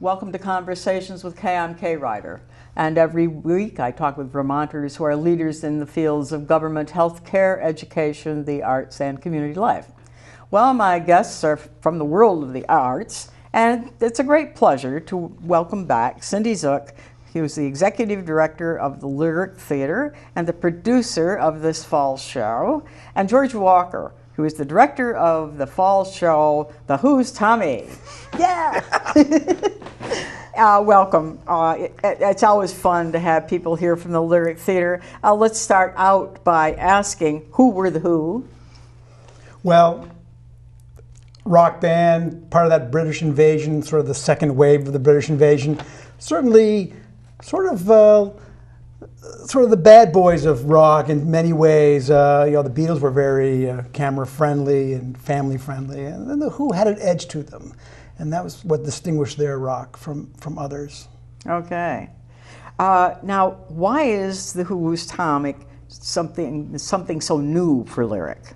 Welcome to Conversations with Kay. I'm Kay Ryder. And every week I talk with Vermonters who are leaders in the fields of government, healthcare, education, the arts, and community life. Well, my guests are from the world of the arts, and it's a great pleasure to welcome back Syndi Zook, who's the executive director of the Lyric Theater and the producer of this fall show, and George Walker, who is the director of the fall show, The Who's Tommy. Yeah! Welcome. It's always fun to have people here from the Lyric Theater. Let's start out by asking, who were the Who? Well, rock band, part of that British invasion, sort of the second wave of the British invasion. Certainly, sort of the bad boys of rock in many ways. The Beatles were very camera friendly and family friendly, and then the Who had an edge to them, and that was what distinguished their rock from others. Okay. Now, why is the Who's Tommy something so new for Lyric?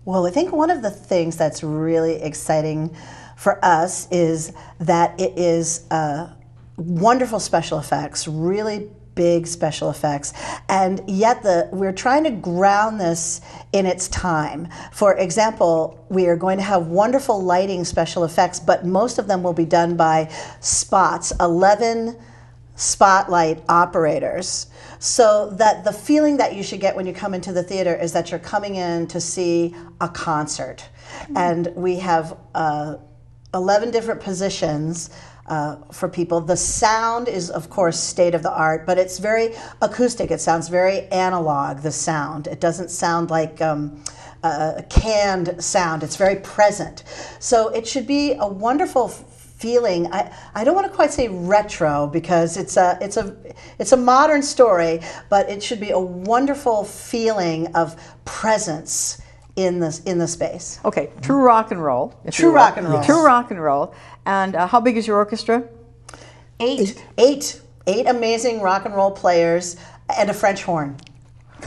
Well, I think one of the things that's really exciting for us is that it is wonderful special effects, really big special effects, and yet we're trying to ground this in its time. For example, we are going to have wonderful lighting special effects, but most of them will be done by spots, 11 spotlight operators, so that the feeling that you should get when you come into the theater is that you're coming in to see a concert. And we have 11 different positions for people. The sound is, of course, state of the art, but it's very acoustic. It sounds very analog, the sound. It doesn't sound like a canned sound. It's very present. So it should be a wonderful feeling. I don't want to quite say retro because it's a modern story, but it should be a wonderful feeling of presence in the space. Okay, true rock and roll. True rock and roll. True rock and roll. And how big is your orchestra? Eight amazing rock and roll players and a French horn.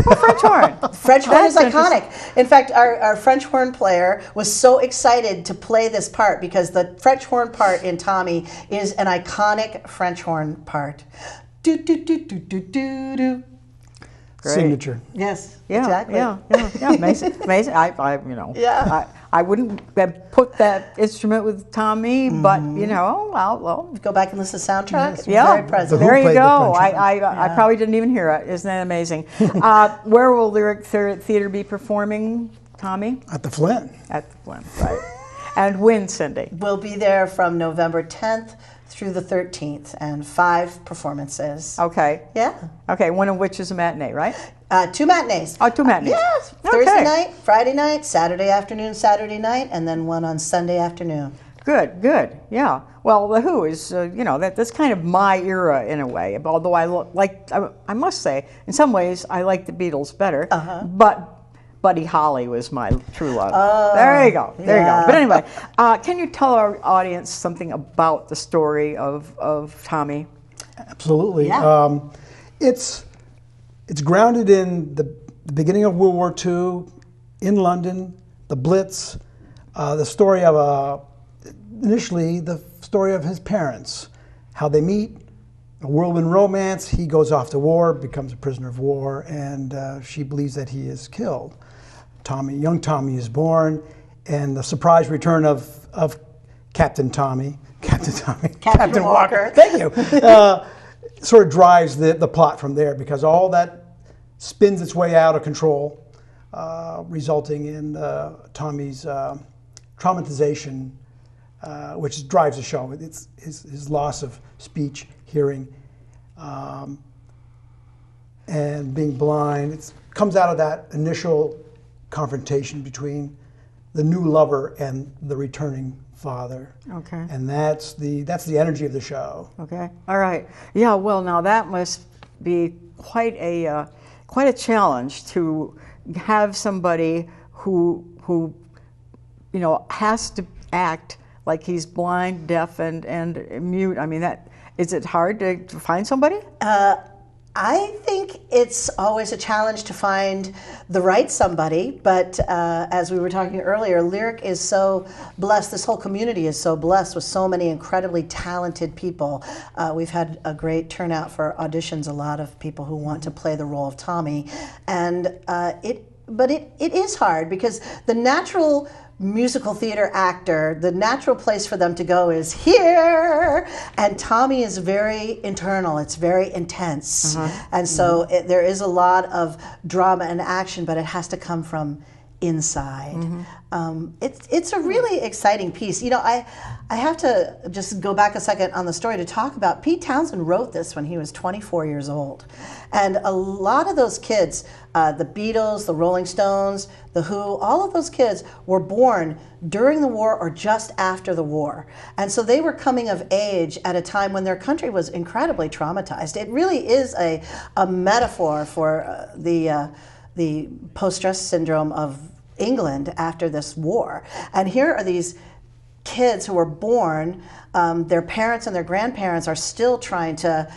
Oh, French horn. French horn is iconic. In fact, our French horn player was so excited to play this part because the French horn part in Tommy is an iconic French horn part. Do do do do do do do. Great. Signature. Yes, Yeah, exactly. Yeah, amazing. I wouldn't have put that instrument with Tommy, but well. Go back and listen to the soundtrack. Yes. Yeah, Very present. there you played the go. French horn? I probably didn't even hear it. Isn't that amazing? Where will Lyric Theater be performing, Tommy? At the Flynn. At the Flynn, right. And when, Syndi? We'll be there from November 10th through the 13th, and 5 performances. Okay. Yeah. Okay, one of which is a matinee, right? 2 matinees. Oh, 2 matinees. Yes. Okay. Thursday night, Friday night, Saturday afternoon, Saturday night, and then one on Sunday afternoon. Good, yeah. Well, the Who is, that's kind of my era in a way. Although I must say, in some ways, I like the Beatles better. But Buddy Holly was my true love. Oh, there you go. yeah. But anyway, can you tell our audience something about the story of Tommy? Absolutely. Yeah. It's grounded in the beginning of World War II in London, the Blitz, the story of initially the story of his parents, how they meet, a whirlwind romance. He goes off to war, becomes a prisoner of war, and she believes that he is killed. Young Tommy is born, and the surprise return of Captain Walker. Thank you. Sort of drives the plot from there, because all that spins its way out of control, resulting in Tommy's traumatization, which drives the show. It's his loss of speech, hearing, and being blind. It comes out of that initial confrontation between the new lover and the returning father. Okay. And that's the energy of the show. Okay. All right. Yeah. Well, now that must be quite a challenge to have somebody who has to act like he's blind, deaf, and mute. I mean, is it hard to find somebody? I think it's always a challenge to find the right somebody, but as we were talking earlier, Lyric is so blessed, this whole community is so blessed with so many incredibly talented people. We've had a great turnout for auditions, a lot of people who want to play the role of Tommy, and it is hard because the natural musical theater actor, the natural place for them to go is here, and Tommy is very internal, it's very intense, and so there is a lot of drama and action, but it has to come from inside. It's a really exciting piece. You know, I have to just go back a second on the story to talk about Pete Townsend wrote this when he was 24 years old. And a lot of those kids, the Beatles, the Rolling Stones, the Who, all of those kids were born during the war or just after the war. And so they were coming of age at a time when their country was incredibly traumatized. It really is a metaphor for the post-stress syndrome of England after this war. And here are these kids who were born, their parents and their grandparents are still trying to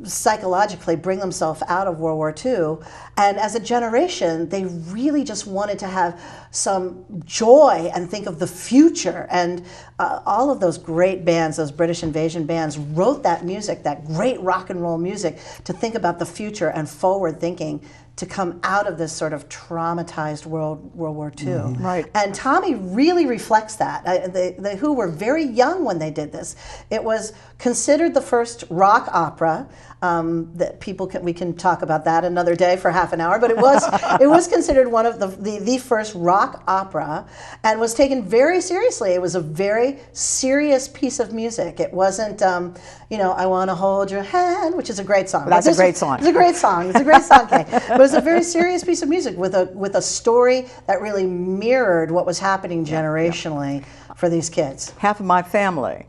psychologically bring themselves out of World War II. And as a generation, they really just wanted to have some joy and think of the future. And all of those great bands, those British invasion bands, wrote that music, that great rock and roll music, to think about the future and forward thinking, to come out of this sort of traumatized World War II. Right. And Tommy really reflects that. The Who were very young when they did this. It was considered the first rock opera. That we can talk about that another day for half an hour, but it was considered one of the first rock opera, and was taken very seriously. It was a very serious piece of music. It wasn't, I Want to Hold Your Hand, which is a great song. That's a great song. It's a great song. It's a great song, Kay. But it was a very serious piece of music with a story that really mirrored what was happening generationally for these kids. Half of my family,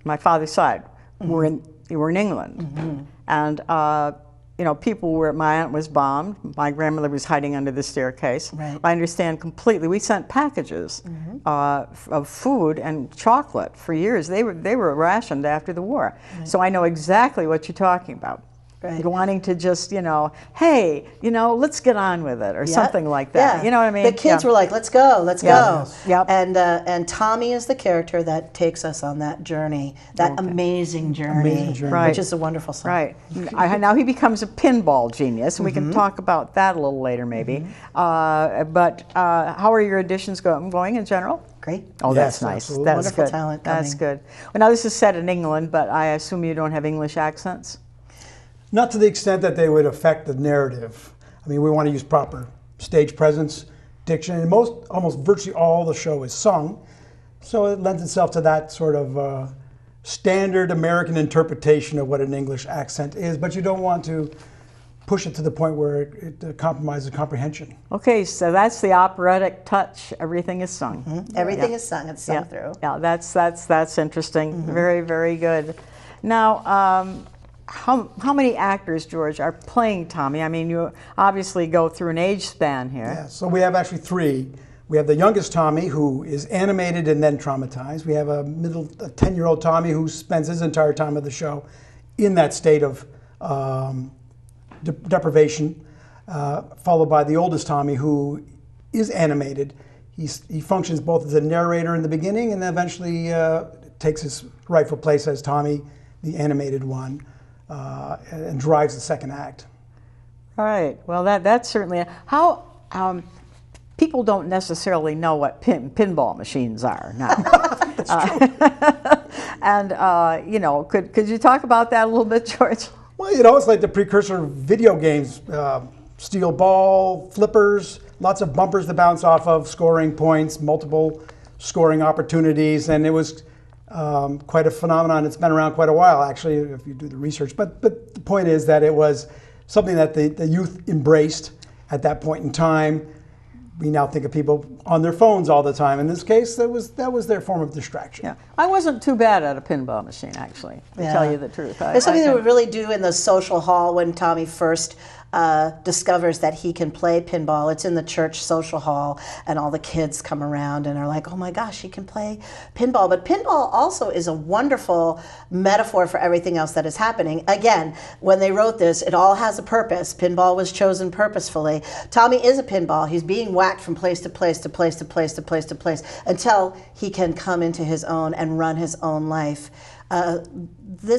my father's side, were in England. And, people were, my aunt was bombed, my grandmother was hiding under the staircase. Right. I understand completely. We sent packages of food and chocolate for years. They were rationed after the war. Right. So I know exactly what you're talking about. Right. Wanting to just, hey, let's get on with it, or something like that. Yeah. You know what I mean? The kids were like, let's go. Yep. And Tommy is the character that takes us on that journey, that amazing journey, Right. which is a wonderful song. Right. Now he becomes a pinball genius, and we can talk about that a little later, maybe. But how are your auditions going in general? Great. Oh, Yes, that's nice. absolutely. That's Wonderful good. talent That's coming. good. Well, now this is set in England, but I assume you don't have English accents? Not to the extent that they would affect the narrative. I mean, we want to use proper stage presence, diction, and almost virtually all the show is sung. So it lends itself to that sort of standard American interpretation of what an English accent is, but you don't want to push it to the point where it compromises comprehension. Okay, so that's the operatic touch. Everything is sung. Everything is sung. It's sung through. Yeah, that's interesting. Very, very good. Now, how many actors, George, are playing Tommy? I mean, you obviously go through an age span here. Yeah, so we have actually three. We have the youngest Tommy, who is animated and then traumatized. We have a 10-year-old Tommy who spends his entire time of the show in that state of deprivation, followed by the oldest Tommy, who is animated. He functions both as a narrator in the beginning and then eventually takes his rightful place as Tommy, the animated one, and drives the second act. All right. Well, that's certainly how. People don't necessarily know what pinball machines are now. And could you talk about that a little bit, George? Well, it's like the precursor of video games: steel ball, flippers, lots of bumpers to bounce off of, scoring points, multiple scoring opportunities, and it was quite a phenomenon. It's been around quite a while, actually, if you do the research. But the point is that it was something that the youth embraced at that point in time. We now think of people on their phones all the time. In this case, that was their form of distraction. Yeah, I wasn't too bad at a pinball machine, actually, to tell you the truth. It's something they would really do in the social hall when Tommy first discovers that he can play pinball. It's in the church social hall, and all the kids come around and are like, oh my gosh, he can play pinball. But pinball also is a wonderful metaphor for everything else that is happening. Again, when they wrote this, it all has a purpose. Pinball was chosen purposefully. Tommy is a pinball. He's being whacked from place to place to place to place to place to place until he can come into his own and run his own life. The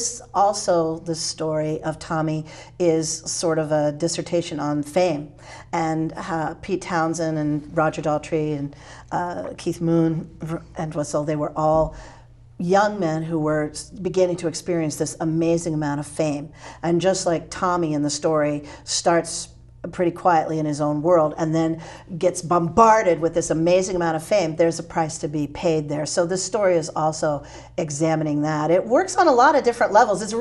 story of Tommy is sort of a dissertation on fame, and Pete Townsend and Roger Daltrey and Keith Moon and Whistle, they were all young men who were beginning to experience this amazing amount of fame. And just like Tommy in the story starts pretty quietly in his own world and then gets bombarded with this amazing amount of fame, there's a price to be paid there. So this story is also examining that. It works on a lot of different levels. It's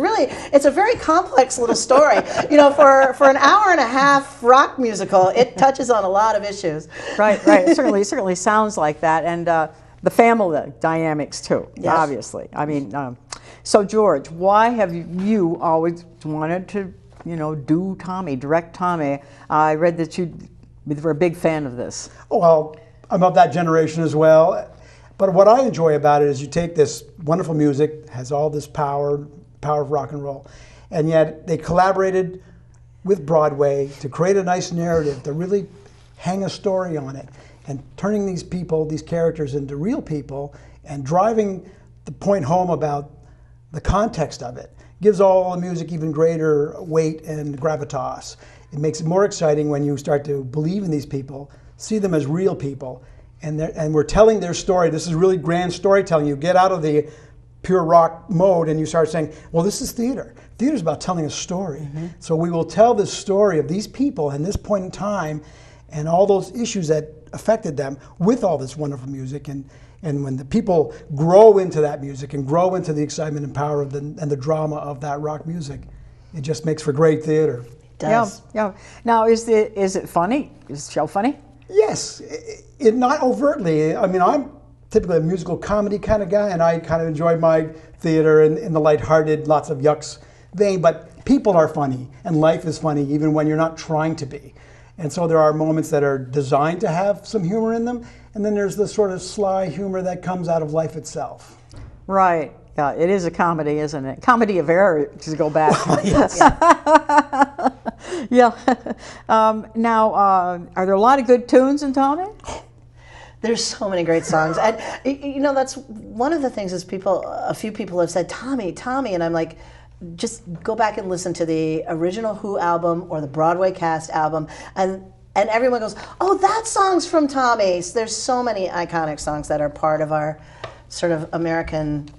a very complex little story. You know, for an hour and a half rock musical, it touches on a lot of issues. Right. It certainly sounds like that. And the family dynamics too, yes. Obviously. I mean, so George, why have you always wanted to do Tommy, direct Tommy? I read that you were a big fan of this. Well, I'm of that generation as well. But what I enjoy about it is you take this wonderful music, has all this power of rock and roll, and yet they collaborated with Broadway to create a nice narrative, to really hang a story on it, and turning these characters into real people, and driving the point home about the context of it. Gives all the music even greater weight and gravitas. It makes it more exciting when you start to believe in these people, see them as real people, and we're telling their story. This is really grand storytelling. You get out of the pure rock mode and you start saying, well, this is theater. Theater's about telling a story. Mm-hmm. So we will tell this story of these people and this point in time and all those issues that affected them with all this wonderful music. And when the people grow into that music and grow into the excitement and power of and the drama of that rock music, it just makes for great theater. It does. Yeah. Now, is it funny? Is the show funny? Yes, it not overtly. I mean, I'm typically a musical comedy kind of guy, and I kind of enjoy my theater in the lighthearted, lots of yucks vein. But people are funny, and life is funny, even when you're not trying to be. And so there are moments that are designed to have some humor in them, and then there's the sort of sly humor that comes out of life itself. Right. Yeah, it is a comedy, isn't it? Comedy of error, to go back. Yes. Yeah. Now, are there a lot of good tunes in Tommy? There's so many great songs. And, that's one of the things is a few people have said, Tommy, and I'm like, just go back and listen to the original Who album or the Broadway cast album, and everyone goes, oh, that song's from Tommy. So there's so many iconic songs that are part of our sort of American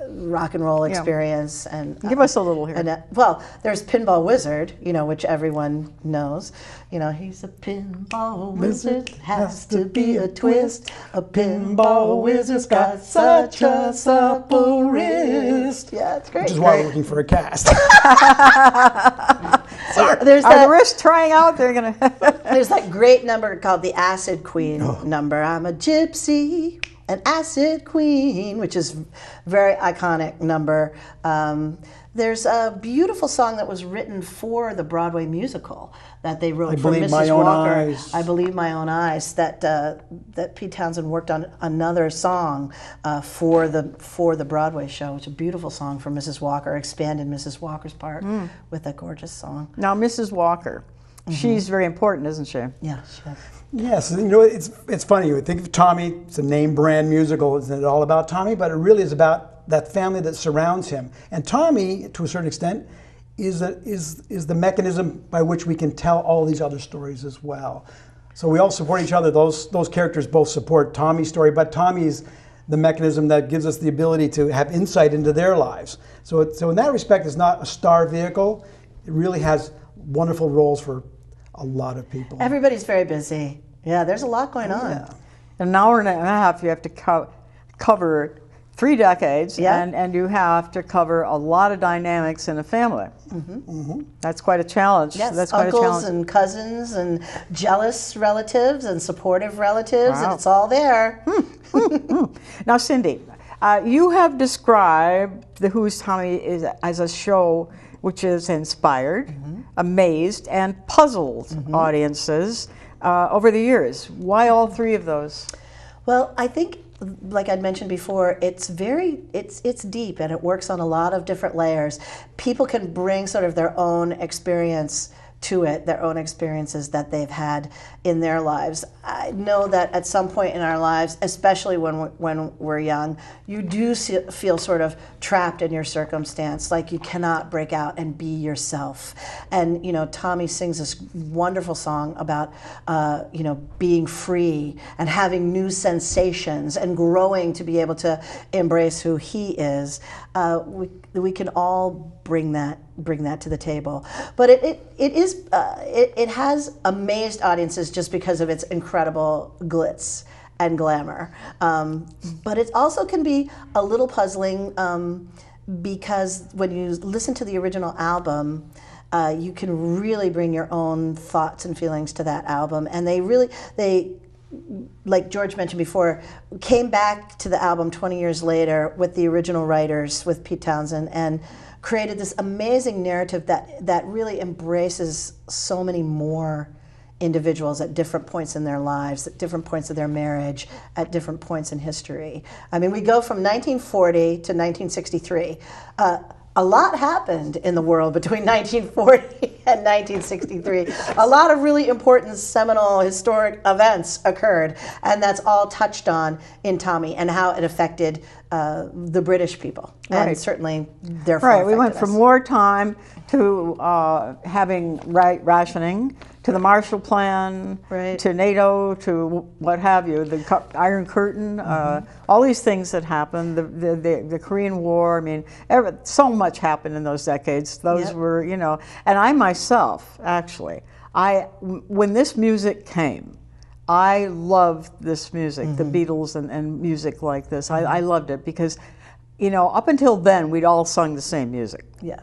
rock and roll experience. Yeah. And give us a little here. And, well, there's Pinball Wizard, which everyone knows. He's a pinball wizard, has to be a twist. A pinball wizard's got such a supple wrist. Yeah, it's great. Which is why we're looking for a cast. Are the wrists trying out? They're gonna. There's that great number called the Acid Queen number. I'm a gypsy, an acid queen, which is a very iconic number. There's a beautiful song that was written for the Broadway musical that they wrote for Mrs. Walker. I Believe My Own Eyes. That Pete Townsend worked on another song for the Broadway show. It's a beautiful song for Mrs. Walker, expanded Mrs. Walker's part with a gorgeous song. Now, Mrs. Walker, she's very important, isn't she? Yeah, she is. Yes, it's funny. You would think of Tommy, it's a name brand musical, isn't it all about Tommy? But it really is about that family that surrounds him. And Tommy, to a certain extent, is the mechanism by which we can tell all these other stories as well. So we all support each other. Those characters both support Tommy's story, but Tommy's the mechanism that gives us the ability to have insight into their lives. So in that respect, it's not a star vehicle. It really has wonderful roles for a lot of people. Everybody's very busy. Yeah, there's a lot going on. Yeah. An hour and a half, you have to cover 3 decades, and you have to cover a lot of dynamics in a family. That's quite a challenge. Yes, that's quite uncles a challenge. and cousins and jealous relatives and supportive relatives, and it's all there. Now, Cyndi, you have described the Who's Tommy as a show which is inspired, amazed, and puzzled audiences over the years. Why all three of those? Well, I think, like I'd mentioned before, it's deep, and it works on a lot of different layers. People can bring sort of their own experience to it, their own experiences that they've had in their lives. I know that at some point in our lives, especially when we're young, you do feel sort of trapped in your circumstance, like you cannot break out and be yourself. And Tommy sings this wonderful song about being free and having new sensations and growing to be able to embrace who he is. We can all bring that to the table, but it has amazed audiences just because of its incredible glitz and glamour. But it also can be a little puzzling because when you listen to the original album, you can really bring your own thoughts and feelings to that album, and they like George mentioned before, came back to the album 20 years later with the original writers, with Pete Townsend, and created this amazing narrative that really embraces so many more individuals at different points in their lives, at different points of their marriage, at different points in history. I mean, we go from 1940 to 1963. A lot happened in the world between 1940 and 1963. A lot of really important, seminal, historic events occurred, and that's all touched on in Tommy and how it affected the British people, and certainly therefore Right, we went affected from us. wartime to having rationing, to the Marshall Plan, to NATO, to what have you, the Iron Curtain, all these things that happened, the Korean War. I mean, so much happened in those decades. Those were, and I myself, actually, when this music came, I loved this music, the Beatles and music like this. I loved it because, up until then, we'd all sung the same music. Yeah.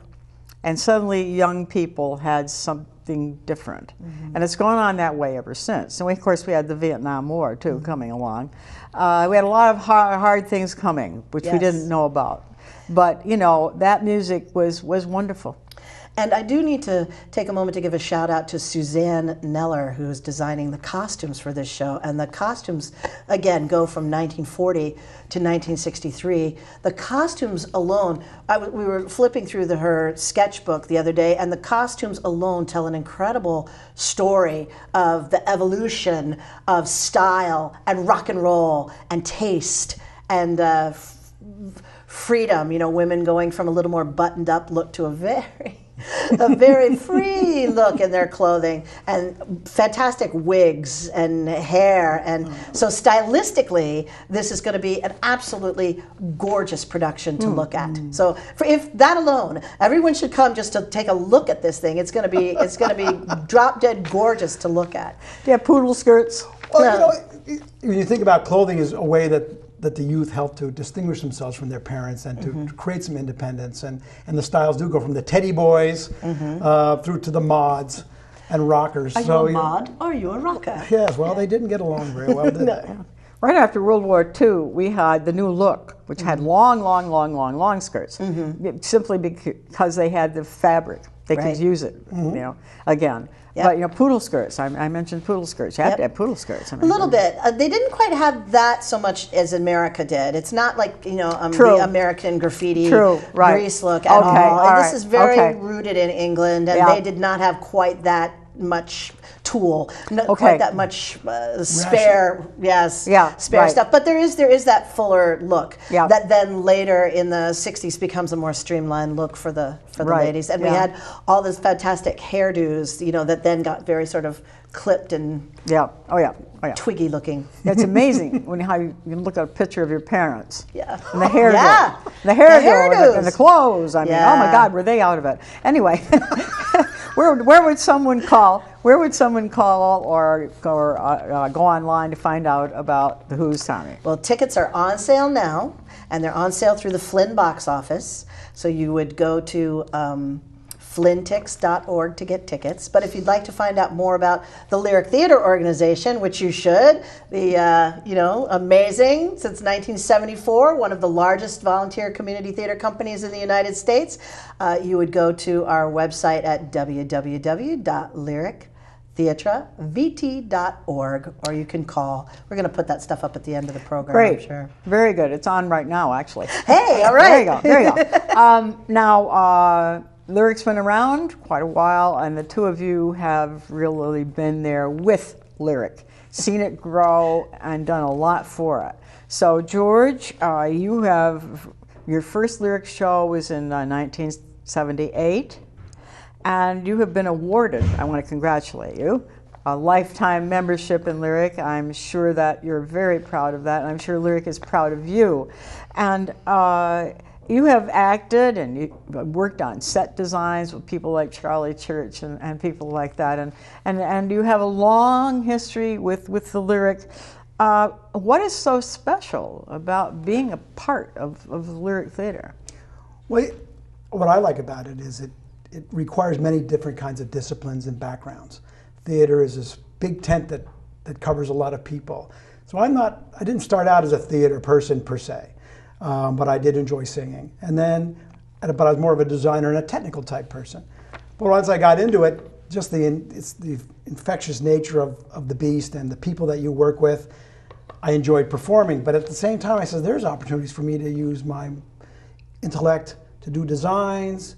And suddenly young people had something different. And it's gone on that way ever since. And of course we had the Vietnam War too coming along. We had a lot of hard things coming, which we didn't know about. But that music was wonderful. And I do need to take a moment to give a shout out to Suzanne Neller, who's designing the costumes for this show. And the costumes, again, go from 1940 to 1963. The costumes alone, we were flipping through her sketchbook the other day, and the costumes alone tell an incredible story of the evolution of style and rock and roll and taste and freedom. Women going from a little more buttoned up look to a very free look in their clothing, and fantastic wigs and hair. And so stylistically, this is going to be an absolutely gorgeous production to look at. So if that alone, everyone should come just to take a look at this thing. It's going to be drop dead gorgeous to look at. Do you have poodle skirts? Well, when you think about clothing as a way that the youth help to distinguish themselves from their parents and to create some independence. And the styles do go from the teddy boys through to the mods and rockers. Are you a mod or are you a rocker? Yes, well, they didn't get along very well, did they? Right after World War II, we had the new look, which had long skirts, simply because they had the fabric. They could use it, again. But poodle skirts. I mentioned poodle skirts. You have to have poodle skirts. A little bit. They didn't quite have that so much as America did. It's not like the American graffiti grease look at all. This is very rooted in England, and they did not have quite that much tool, not quite that much spare stuff. But there is that fuller look that then later in the 60s becomes a more streamlined look for the ladies. And we had all these fantastic hairdos, that then got very sort of clipped and twiggy looking. It's amazing how you can look at a picture of your parents. Yeah. And the hairdo. The hairdo and the clothes. I mean, oh my God, were they out of it? Anyway, where would someone call? Where would someone call or go online to find out about the Who's, Tommy? Well, tickets are on sale now, and they're on sale through the Flynn box office. So you would go to flyntix.org to get tickets. But if you'd like to find out more about the Lyric Theater Organization, which you should, amazing, since 1974, one of the largest volunteer community theater companies in the United States, you would go to our website at www.lyrictheatrevt.org, or you can call. We're going to put that stuff up at the end of the program, Great. I'm sure. Very good. It's on right now, actually. Hey, all right. There you go. Now, Lyric's been around quite a while, and the two of you have really been there with Lyric, seen it grow, and done a lot for it. So, George, your first Lyric show was in 1978, and you have been awarded, I want to congratulate you, a lifetime membership in Lyric. I'm sure that you're very proud of that, and I'm sure Lyric is proud of you. And you have acted and you worked on set designs with people like Charlie Church and people like that, and you have a long history with the Lyric. What is so special about being a part of the Lyric Theater? Well, what I like about it is it requires many different kinds of disciplines and backgrounds. Theater is this big tent that covers a lot of people. So I didn't start out as a theater person per se. But I did enjoy singing. But I was more of a designer and a technical type person. But once I got into it, just it's the infectious nature of the beast and the people that you work with, I enjoyed performing. But at the same time, I said, there's opportunities for me to use my intellect to do designs.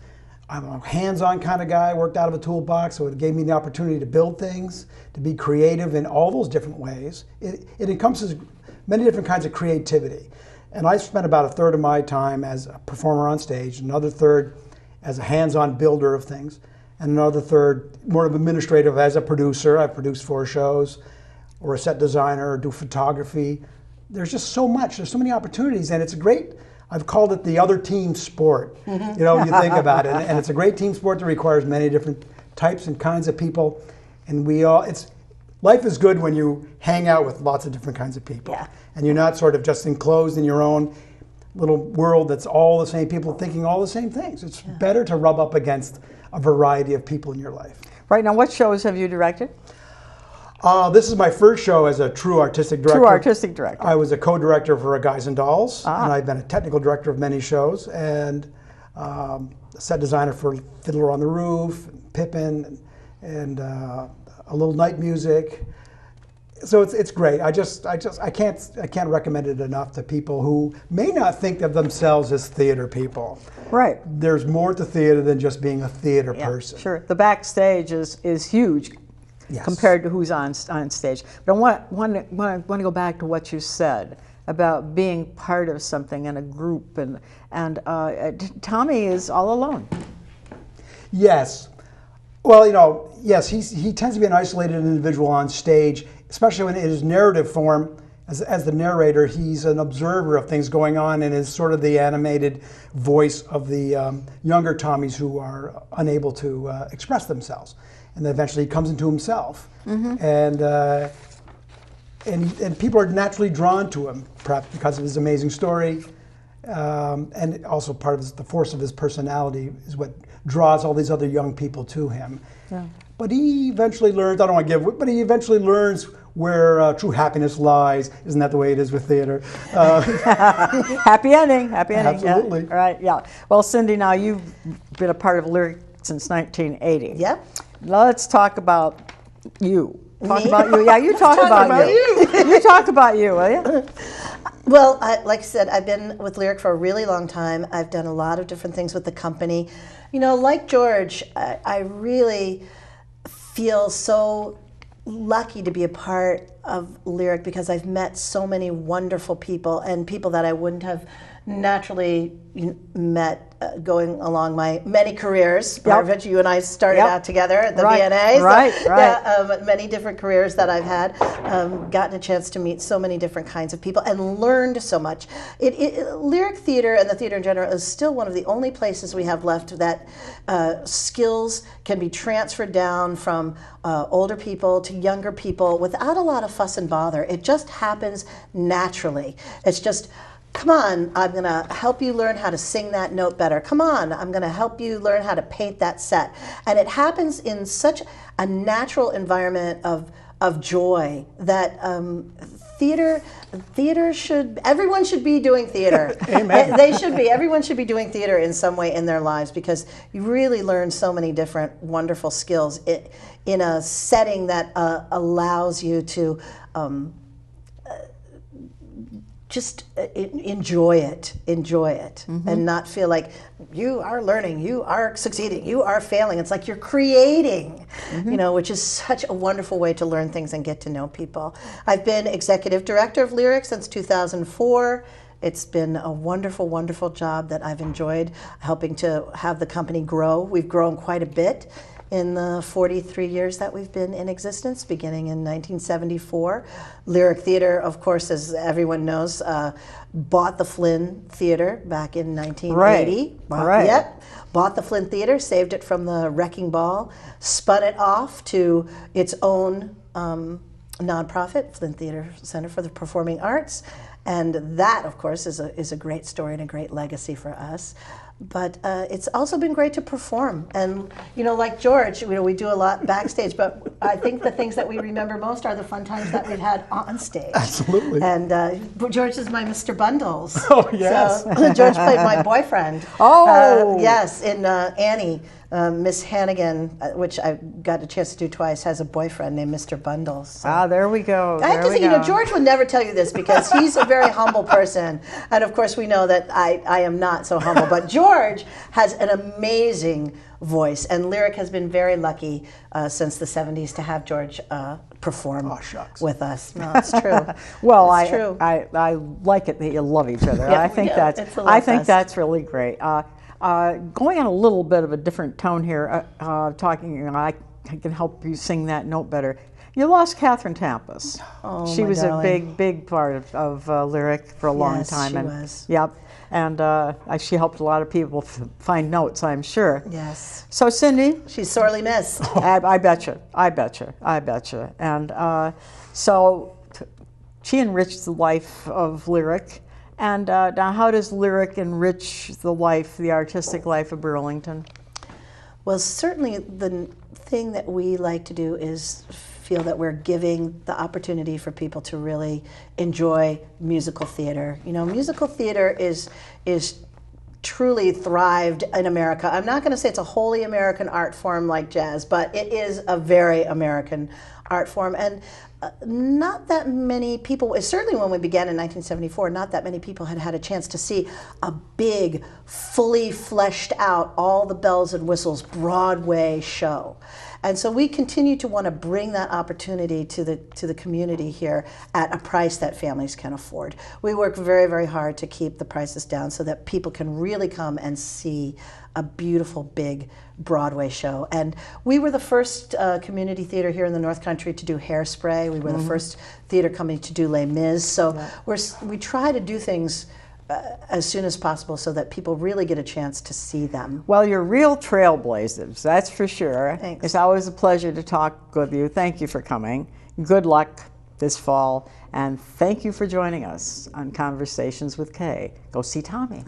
I'm a hands-on kind of guy, worked out of a toolbox, so it gave me the opportunity to build things, to be creative in all those different ways. It encompasses many different kinds of creativity. And I spent about a third of my time as a performer on stage, another third as a hands-on builder of things, and another third more of administrative as a producer. I've produced 4 shows, or a set designer, or do photography. There's just so much, there's so many opportunities, and it's a great, I've called it the other team sport. You think about it, and it's a great team sport that requires many different types and kinds of people, and life is good when you hang out with lots of different kinds of people. Yeah. And you're not sort of just enclosed in your own little world that's all the same people thinking all the same things. It's better to rub up against a variety of people in your life. Right now, what shows have you directed? This is my first show as a true artistic director. True artistic director. I was a co-director for Guys and Dolls, and I've been a technical director of many shows, and a set designer for Fiddler on the Roof, and Pippin, and A Little Night Music. So it's great. I can't recommend it enough to people who may not think of themselves as theater people. Right. There's more to theater than just being a theater person. Sure. The backstage is huge. Yes. Compared to who's on stage. But I want to go back to what you said about being part of something in a group, and Tommy is all alone. Yes. Well, yes, he tends to be an isolated individual on stage, especially when in his narrative form. As the narrator, he's an observer of things going on and is sort of the animated voice of the younger Tommies who are unable to express themselves. And then eventually he comes into himself, and people are naturally drawn to him, perhaps because of his amazing story, and also part of the force of his personality is what draws all these other young people to him. Yeah. But he eventually learns. I don't want to give, but he eventually learns where true happiness lies. Isn't that the way it is with theater? Happy ending. Happy ending. Absolutely. Yeah. Right. Yeah. Well, Cyndi, now you've been a part of Lyric since 1980. Yep. Let's talk about you. Talk Me? about you. Yeah, you talk about you. You talk about you, will you? Well, like I said, I've been with Lyric for a really long time. I've done a lot of different things with the company. Like George, I really feel so lucky to be a part of Lyric because I've met so many wonderful people and people that I wouldn't have naturally met going along my many careers. Marvin, you and I started out together at the VNA. Right. Yeah, many different careers that I've had. Gotten a chance to meet so many different kinds of people and learned so much. Lyric theater and the theater in general is still one of the only places we have left that skills can be transferred down from older people to younger people without a lot of fuss and bother. It just happens naturally. It's just come on, I'm going to help you learn how to sing that note better. Come on, I'm going to help you learn how to paint that set. And it happens in such a natural environment of joy that everyone should be doing theater. Amen. Everyone should be doing theater in some way in their lives, because you really learn so many different wonderful skills in a setting that allows you to just enjoy it, and not feel like you are learning, you are succeeding, you are failing. It's like you're creating, which is such a wonderful way to learn things and get to know people. I've been executive director of Lyric since 2004. It's been a wonderful, wonderful job that I've enjoyed, helping to have the company grow. We've grown quite a bit in the 43 years that we've been in existence, beginning in 1974. Lyric Theater, of course, as everyone knows, bought the Flynn Theater back in 1980. Right. Yep. Bought the Flynn Theater, saved it from the wrecking ball, spun it off to its own nonprofit, Flynn Center for the Performing Arts. And that, of course, is a great story and a great legacy for us. But it's also been great to perform. And, like George, we do a lot backstage, but I think the things that we remember most are the fun times that we've had on stage. Absolutely. And George is my Mr. Bundles. Oh, yes. So George played my boyfriend. Oh! Yes, in Annie. Miss Hannigan, which I got a chance to do twice, has a boyfriend named Mr. Bundles. So. There we go. I have to say, George would never tell you this because he's a very humble person. And of course, we know that I am not so humble. But George has an amazing voice. And Lyric has been very lucky since the 70s to have George perform with us. No, it's true. Well, it's true. I like it that you love each other. Yeah, I think that's really great. Going on a little bit of a different tone here, talking, I can help you sing that note better. You lost Catherine Tampus. Oh, she was darling. a big part of Lyric for a long time. Yes, she was. Yep, and she helped a lot of people find notes, I'm sure. Yes. So Cyndi, she's sorely missed. I betcha. And so she enriched the life of Lyric. And now, how does Lyric enrich the artistic life of Burlington? Well, certainly the thing that we like to do is feel that we're giving the opportunity for people to really enjoy musical theater. Musical theater is truly thrived in America. I'm not going to say it's a wholly American art form like jazz, but it is a very American art form. And not that many people, certainly when we began in 1974, not that many people had a chance to see a big, fully fleshed out, all the bells and whistles Broadway show. And so we continue to want to bring that opportunity to the community here at a price that families can afford. We work very, very hard to keep the prices down so that people can really come and see a beautiful, big Broadway show. And we were the first community theater here in the North Country to do Hairspray. We were the first theater company to do Les Mis. So we try to do things as soon as possible so that people really get a chance to see them. Well, you're real trailblazers, that's for sure. Thanks. It's always a pleasure to talk with you. Thank you for coming. Good luck this fall, and thank you for joining us on Conversations with Kay. Go see Tommy.